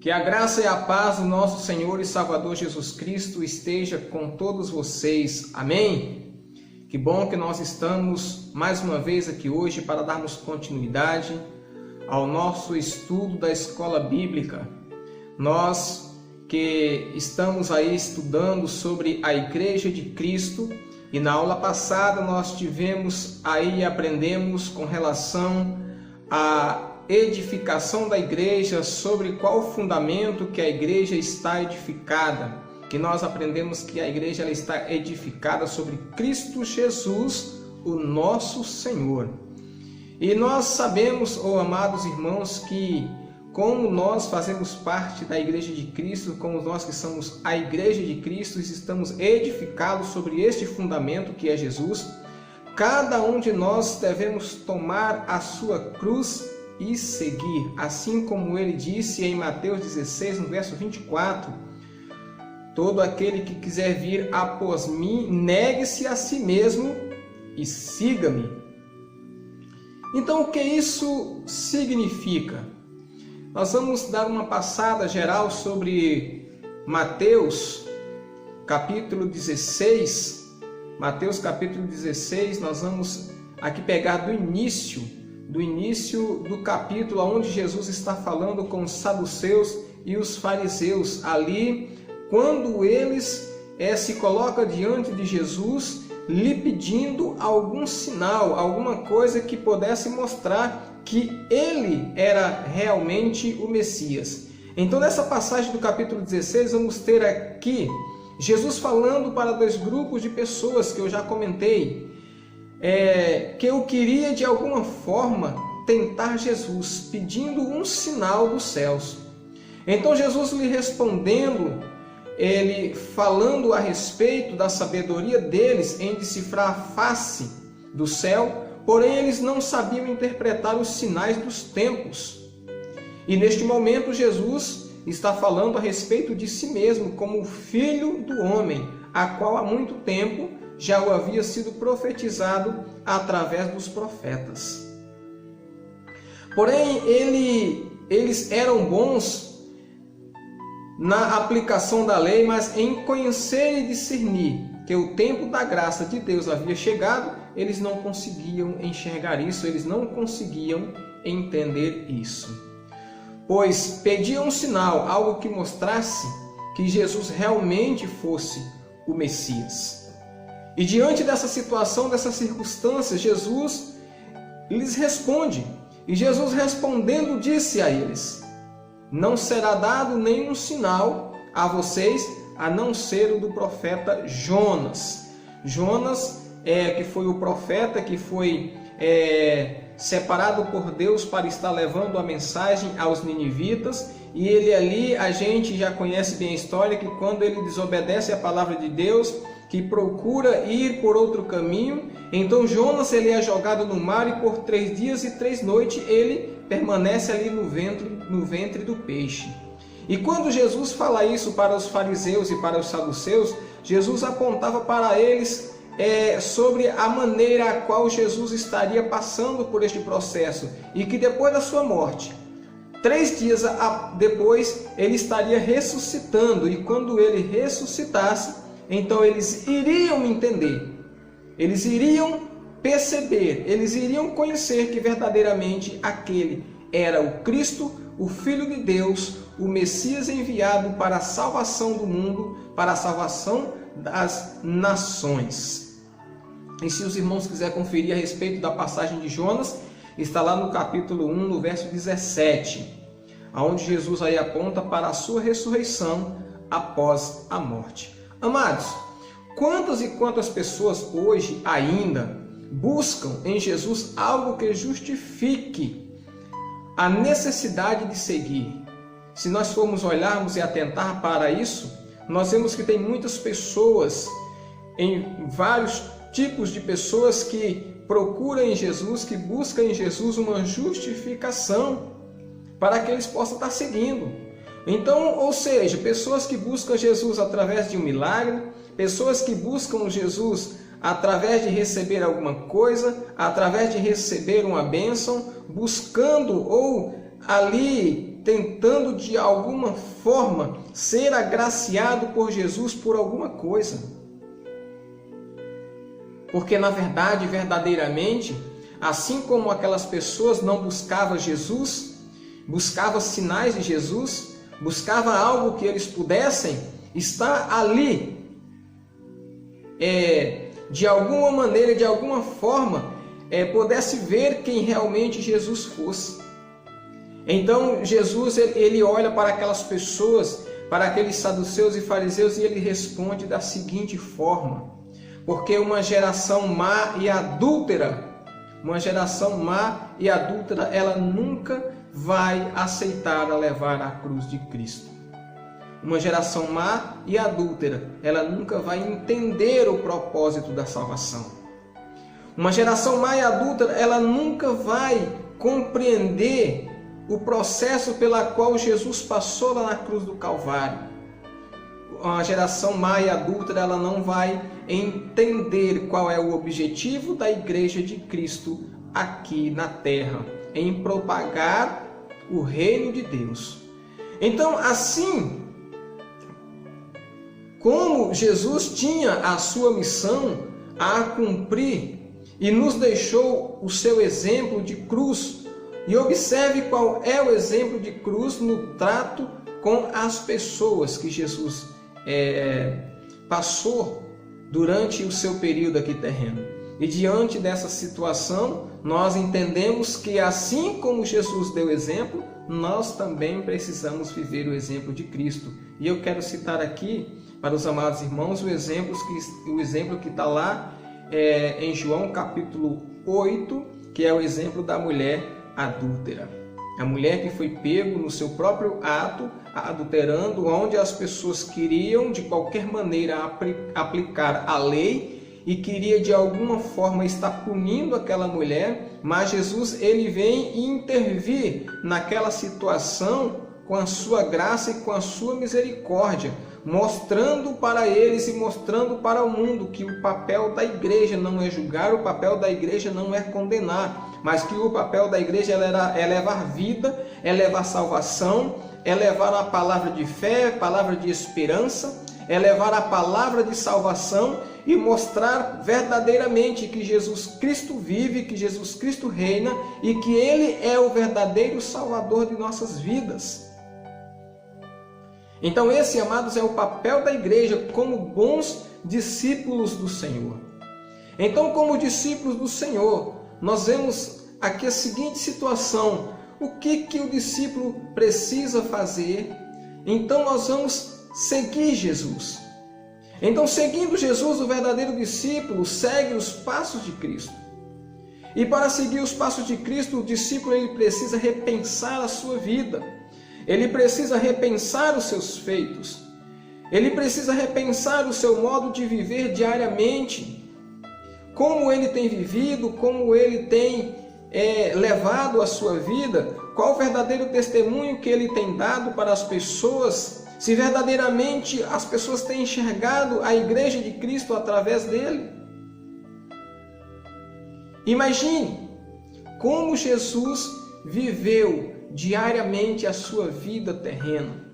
Que a graça e a paz do nosso Senhor e Salvador Jesus Cristo esteja com todos vocês. Amém? Que bom que nós estamos mais uma vez aqui hoje para darmos continuidade ao nosso estudo da escola bíblica. Nós que estamos aí estudando sobre a Igreja de Cristo e na aula passada nós aprendemos com relação à edificação da igreja, sobre qual fundamento que a igreja está edificada. Que nós aprendemos que a igreja ela está edificada sobre Cristo Jesus, o nosso Senhor. E nós sabemos, amados irmãos, que como nós fazemos parte da igreja de Cristo, como nós que somos a igreja de Cristo, estamos edificados sobre este fundamento que é Jesus. Cada um de nós devemos tomar a sua cruz e seguir, assim como ele disse em Mateus 16, no verso 24: todo aquele que quiser vir após mim, negue-se a si mesmo e siga-me. Então, o que isso significa? Nós vamos dar uma passada geral sobre Mateus capítulo 16. Mateus capítulo 16, nós vamos aqui pegar do início do capítulo, onde Jesus está falando com os saduceus e os fariseus. Ali, quando eles se colocam diante de Jesus, lhe pedindo algum sinal, alguma coisa que pudesse mostrar que ele era realmente o Messias. Então, nessa passagem do capítulo 16, vamos ter aqui Jesus falando para dois grupos de pessoas que eu já comentei, que eu queria de alguma forma tentar Jesus, pedindo um sinal dos céus. Então Jesus lhe respondendo, ele falando a respeito da sabedoria deles em decifrar a face do céu, porém eles não sabiam interpretar os sinais dos tempos. E neste momento Jesus está falando a respeito de si mesmo como o Filho do Homem, a qual há muito tempo já o havia sido profetizado através dos profetas. Porém, eles eram bons na aplicação da lei, mas em conhecer e discernir que o tempo da graça de Deus havia chegado, eles não conseguiam enxergar isso, eles não conseguiam entender isso. Pois pediam um sinal, algo que mostrasse que Jesus realmente fosse o Messias. E diante dessa situação, dessas circunstâncias, Jesus lhes responde. E Jesus respondendo disse a eles: não será dado nenhum sinal a vocês, a não ser o do profeta Jonas. Jonas, que foi o profeta que foi separado por Deus para estar levando a mensagem aos ninivitas. E ele ali, a gente já conhece bem a história, que quando ele desobedece a palavra de Deus, que procura ir por outro caminho, então Jonas ele é jogado no mar e por 3 dias e 3 noites ele permanece ali no ventre do peixe. E quando Jesus fala isso para os fariseus e para os saduceus, Jesus apontava para eles sobre a maneira a qual Jesus estaria passando por este processo, e que depois da sua morte, 3 dias depois, ele estaria ressuscitando, e quando ele ressuscitasse, então eles iriam entender, eles iriam perceber, eles iriam conhecer que verdadeiramente aquele era o Cristo, o Filho de Deus, o Messias enviado para a salvação do mundo, para a salvação das nações. E se os irmãos quiserem conferir a respeito da passagem de Jonas, está lá no capítulo 1, no verso 17, onde Jesus aí aponta para a sua ressurreição após a morte. Amados, quantas e quantas pessoas hoje ainda buscam em Jesus algo que justifique a necessidade de seguir? Se nós formos olharmos e atentar para isso, nós vemos que tem muitas pessoas, em vários tipos de pessoas que procuram em Jesus, que buscam em Jesus uma justificação para que eles possam estar seguindo. Então, ou seja, pessoas que buscam Jesus através de um milagre, pessoas que buscam Jesus através de receber alguma coisa, através de receber uma bênção, buscando ou ali tentando de alguma forma ser agraciado por Jesus por alguma coisa. Porque na verdade, verdadeiramente, assim como aquelas pessoas não buscavam Jesus, buscavam sinais de Jesus, buscavam algo que eles pudessem estar ali, de alguma maneira, de alguma forma, pudesse ver quem realmente Jesus fosse. Então Jesus ele olha para aquelas pessoas, para aqueles saduceus e fariseus, e ele responde da seguinte forma: porque uma geração má e adúltera, ela nunca vai aceitar a levar a cruz de Cristo. Uma geração má e adúltera, ela nunca vai entender o propósito da salvação. Uma geração má e adúltera, ela nunca vai compreender o processo pela qual Jesus passou lá na cruz do Calvário. Uma geração má e adúltera, ela não vai entender qual é o objetivo da Igreja de Cristo aqui na terra, em propagar o reino de Deus. Então, assim como Jesus tinha a sua missão a cumprir e nos deixou o seu exemplo de cruz, e observe qual é o exemplo de cruz no trato com as pessoas que Jesus passou durante o seu período aqui terreno. E diante dessa situação, nós entendemos que assim como Jesus deu exemplo, nós também precisamos viver o exemplo de Cristo. E eu quero citar aqui para os amados irmãos o exemplo que está lá em João capítulo 8, que é o exemplo da mulher adúltera. A mulher que foi pego no seu próprio ato, adulterando, onde as pessoas queriam de qualquer maneira aplicar a lei e queria de alguma forma estar punindo aquela mulher, mas Jesus ele vem intervir naquela situação com a sua graça e com a sua misericórdia, mostrando para eles e mostrando para o mundo que o papel da igreja não é julgar, o papel da igreja não é condenar, mas que o papel da igreja é levar vida, é levar salvação, é levar a palavra de fé, palavra de esperança, é levar a palavra de salvação e mostrar verdadeiramente que Jesus Cristo vive, que Jesus Cristo reina e que Ele é o verdadeiro Salvador de nossas vidas. Então esse, amados, é o papel da igreja como bons discípulos do Senhor. Então, como discípulos do Senhor, nós vemos aqui a seguinte situação: o que o discípulo precisa fazer? Então nós vamos seguir Jesus. Então, seguindo Jesus, o verdadeiro discípulo segue os passos de Cristo. E para seguir os passos de Cristo, o discípulo ele precisa repensar a sua vida. Ele precisa repensar os seus feitos. Ele precisa repensar o seu modo de viver diariamente. Como ele tem vivido, como ele tem levado a sua vida, qual o verdadeiro testemunho que ele tem dado para as pessoas, se verdadeiramente as pessoas têm enxergado a igreja de Cristo através dele. Imagine como Jesus viveu diariamente a sua vida terrena,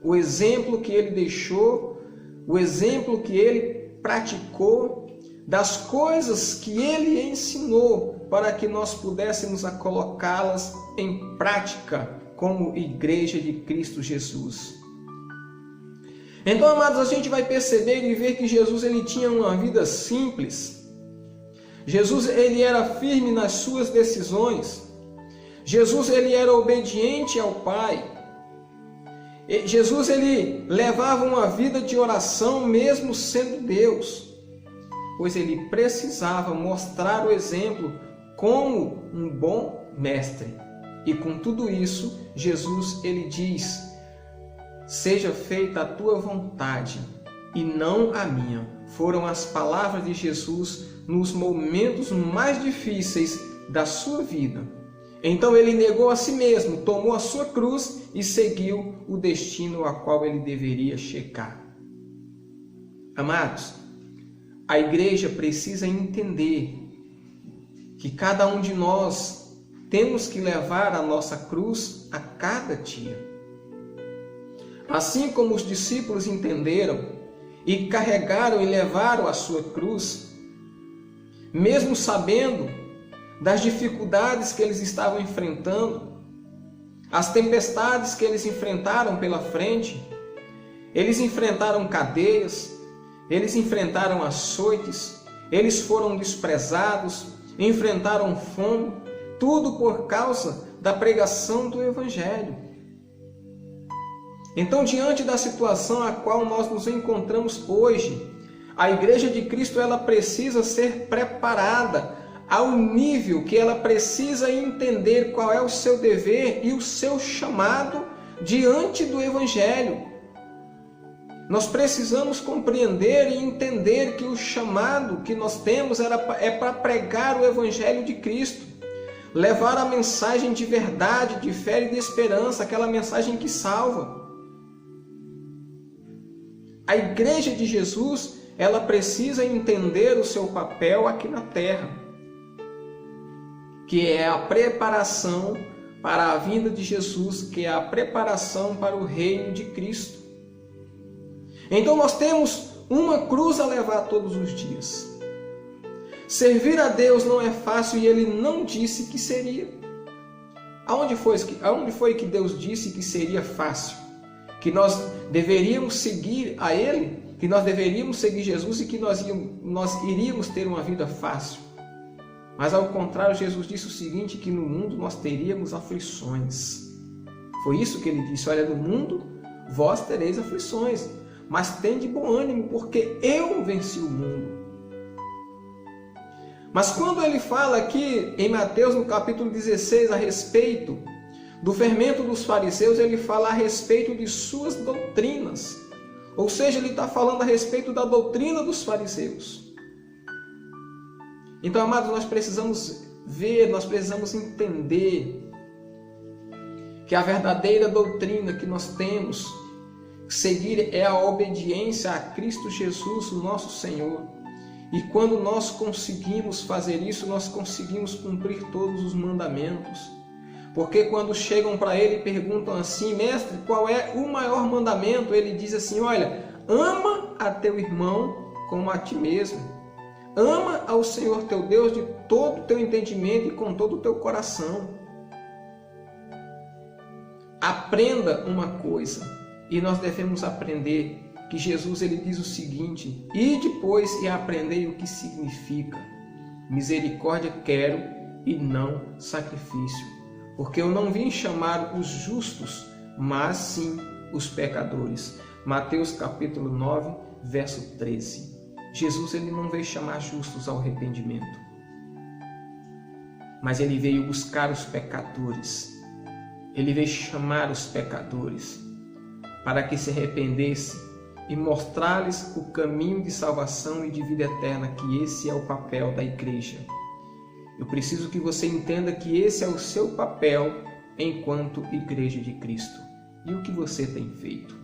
o exemplo que ele deixou, o exemplo que ele praticou, das coisas que ele ensinou para que nós pudéssemos colocá-las em prática como igreja de Cristo Jesus. Então, amados, a gente vai perceber e ver que Jesus ele tinha uma vida simples. Jesus ele era firme nas suas decisões. Jesus ele era obediente ao Pai. Jesus ele levava uma vida de oração mesmo sendo Deus, pois ele precisava mostrar o exemplo como um bom mestre. E com tudo isso, Jesus ele diz: seja feita a tua vontade e não a minha. Foram as palavras de Jesus nos momentos mais difíceis da sua vida. Então ele negou a si mesmo, tomou a sua cruz e seguiu o destino a qual ele deveria chegar. Amados, a igreja precisa entender que cada um de nós temos que levar a nossa cruz a cada dia. Assim como os discípulos entenderam e carregaram e levaram a sua cruz, mesmo sabendo das dificuldades que eles estavam enfrentando, as tempestades que eles enfrentaram pela frente, eles enfrentaram cadeias, eles enfrentaram açoites, eles foram desprezados, enfrentaram fome, tudo por causa da pregação do Evangelho. Então, diante da situação a qual nós nos encontramos hoje, a Igreja de Cristo ela precisa ser preparada ao nível que ela precisa entender qual é o seu dever e o seu chamado diante do Evangelho. Nós precisamos compreender e entender que o chamado que nós temos é para pregar o Evangelho de Cristo, levar a mensagem de verdade, de fé e de esperança, aquela mensagem que salva. A Igreja de Jesus, ela precisa entender o seu papel aqui na terra, que é a preparação para a vinda de Jesus, que é a preparação para o reino de Cristo. Então nós temos uma cruz a levar todos os dias. Servir a Deus não é fácil e Ele não disse que seria. Aonde foi que Deus disse que seria fácil? Que nós deveríamos seguir a Ele? Que nós deveríamos seguir Jesus e que nós iríamos ter uma vida fácil? Mas ao contrário, Jesus disse o seguinte, que no mundo nós teríamos aflições. Foi isso que Ele disse, olha, no mundo vós tereis aflições, mas tende bom ânimo, porque eu venci o mundo. Mas quando Ele fala aqui em Mateus, no capítulo 16, a respeito do fermento dos fariseus, Ele fala a respeito de suas doutrinas. Ou seja, Ele está falando a respeito da doutrina dos fariseus. Então, amados, nós precisamos ver, nós precisamos entender que a verdadeira doutrina que nós temos que seguir é a obediência a Cristo Jesus, o nosso Senhor. E quando nós conseguimos fazer isso, nós conseguimos cumprir todos os mandamentos. Porque quando chegam para Ele e perguntam assim, mestre, qual é o maior mandamento? Ele diz assim, olha, ama a teu irmão como a ti mesmo. Ama ao Senhor teu Deus de todo o teu entendimento e com todo o teu coração. Aprenda uma coisa, e nós devemos aprender que Jesus ele diz o seguinte, e depois e aprendei o que significa. Misericórdia quero e não sacrifício, porque eu não vim chamar os justos, mas sim os pecadores. Mateus capítulo 9, verso 13. Jesus ele não veio chamar justos ao arrependimento, mas Ele veio buscar os pecadores. Ele veio chamar os pecadores para que se arrependessem e mostrar-lhes o caminho de salvação e de vida eterna, que esse é o papel da igreja. Eu preciso que você entenda que esse é o seu papel enquanto igreja de Cristo. E o que você tem feito?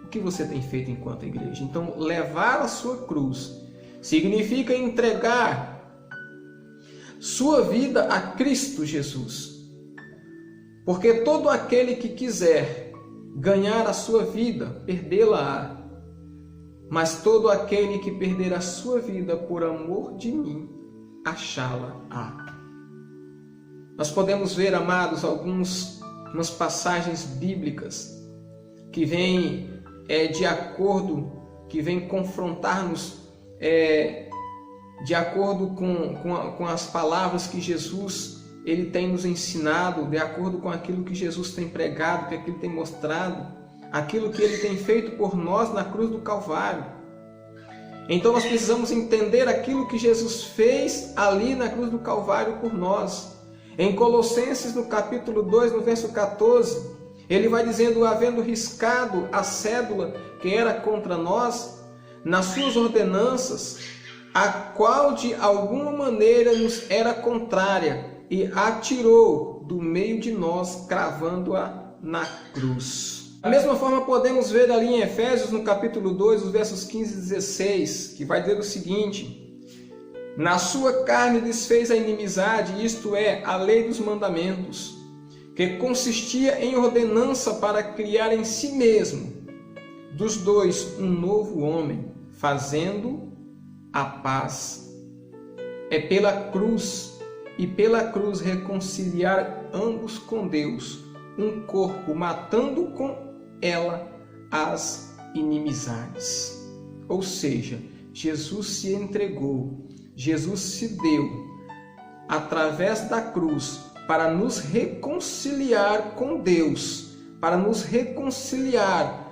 O que você tem feito enquanto igreja? Então, levar a sua cruz significa entregar sua vida a Cristo Jesus. Porque todo aquele que quiser ganhar a sua vida, perdê-la-á. Mas todo aquele que perder a sua vida por amor de mim, achá-la-á. Nós podemos ver, amados, algumas passagens bíblicas que vêm que vem confrontar-nos de acordo com as palavras que Jesus ele tem nos ensinado, de acordo com aquilo que Jesus tem pregado, que aquilo tem mostrado, aquilo que Ele tem feito por nós na cruz do Calvário. Então nós precisamos entender aquilo que Jesus fez ali na cruz do Calvário por nós. Em Colossenses, no capítulo 2, no verso 14, ele vai dizendo, havendo riscado a cédula que era contra nós, nas suas ordenanças, a qual de alguma maneira nos era contrária, e atirou do meio de nós, cravando-a na cruz. Da mesma forma, podemos ver ali em Efésios, no capítulo 2, os versos 15 e 16, que vai dizer o seguinte, Na sua carne desfez a inimizade, isto é, a lei dos mandamentos, que consistia em ordenança para criar em si mesmo, dos dois, um novo homem, fazendo a paz. É pela cruz, e pela cruz reconciliar ambos com Deus, um corpo, matando com ela as inimizades. Ou seja, Jesus se entregou, Jesus se deu através da cruz para nos reconciliar com Deus, para nos reconciliar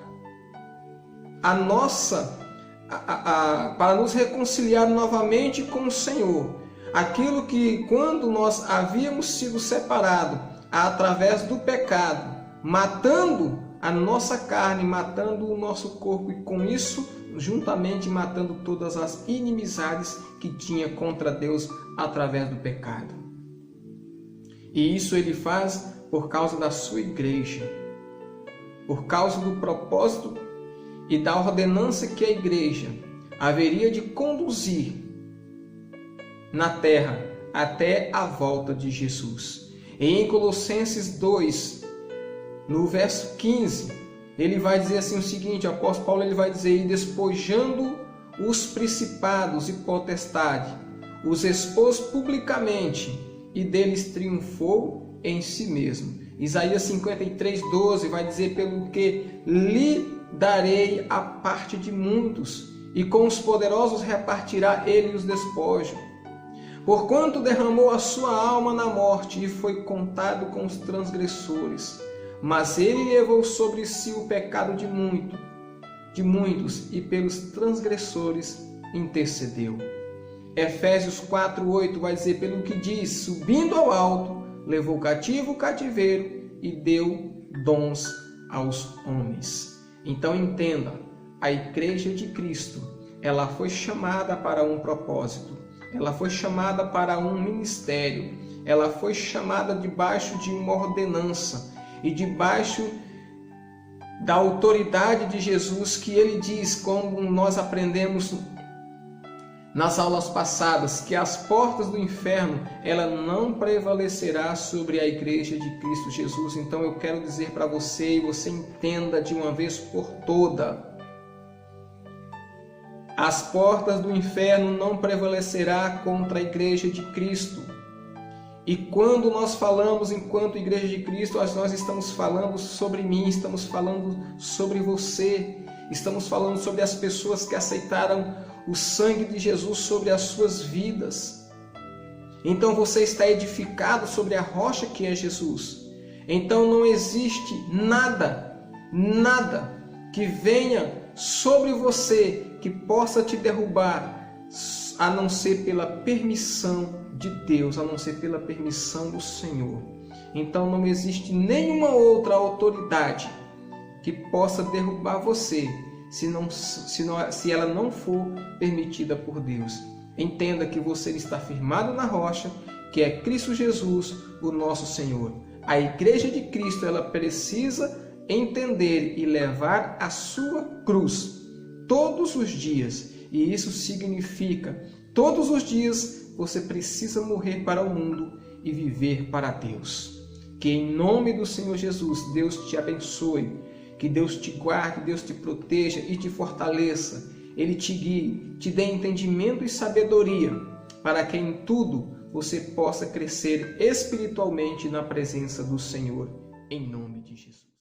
para nos reconciliar novamente com o Senhor. Aquilo que quando nós havíamos sido separados através do pecado, matando a nossa carne, matando o nosso corpo e com isso juntamente matando todas as inimizades que tinha contra Deus através do pecado. E isso ele faz por causa da sua igreja, por causa do propósito e da ordenança que a igreja haveria de conduzir na terra até a volta de Jesus. E em Colossenses 2, no verso 15, ele vai dizer assim o seguinte, o apóstolo Paulo ele vai dizer, e despojando os principados e potestade, os expôs publicamente, e deles triunfou em si mesmo. Isaías 53, 12 vai dizer, pelo que lhe darei a parte de muitos, e com os poderosos repartirá ele os despojos. Porquanto derramou a sua alma na morte, e foi contado com os transgressores. Mas ele levou sobre si o pecado de muitos, e pelos transgressores intercedeu. Efésios 4:8 vai dizer, pelo que diz, subindo ao alto, levou cativo o cativeiro e deu dons aos homens. Então entenda, a igreja de Cristo, ela foi chamada para um propósito, ela foi chamada para um ministério, ela foi chamada debaixo de uma ordenança, e debaixo da autoridade de Jesus, que ele diz, como nós aprendemos nas aulas passadas, que as portas do inferno, ela não prevalecerá sobre a igreja de Cristo Jesus. Então eu quero dizer para você, e você entenda de uma vez por toda, as portas do inferno não prevalecerá contra a igreja de Cristo. E quando nós falamos enquanto igreja de Cristo, nós estamos falando sobre mim, estamos falando sobre você, estamos falando sobre as pessoas que aceitaram o sangue de Jesus sobre as suas vidas. Então você está edificado sobre a rocha que é Jesus. Então não existe nada que venha sobre você que possa te derrubar, a não ser pela permissão de Deus, a não ser pela permissão do Senhor. Então não existe nenhuma outra autoridade que possa derrubar você, se ela não for permitida por Deus. Entenda que você está firmado na rocha, que é Cristo Jesus, o nosso Senhor. A igreja de Cristo, ela precisa entender e levar a sua cruz todos os dias. E isso significa, todos os dias você precisa morrer para o mundo e viver para Deus. Que em nome do Senhor Jesus, Deus te abençoe, que Deus te guarde, Deus te proteja e te fortaleça. Ele te guie, te dê entendimento e sabedoria, para que em tudo você possa crescer espiritualmente na presença do Senhor, em nome de Jesus.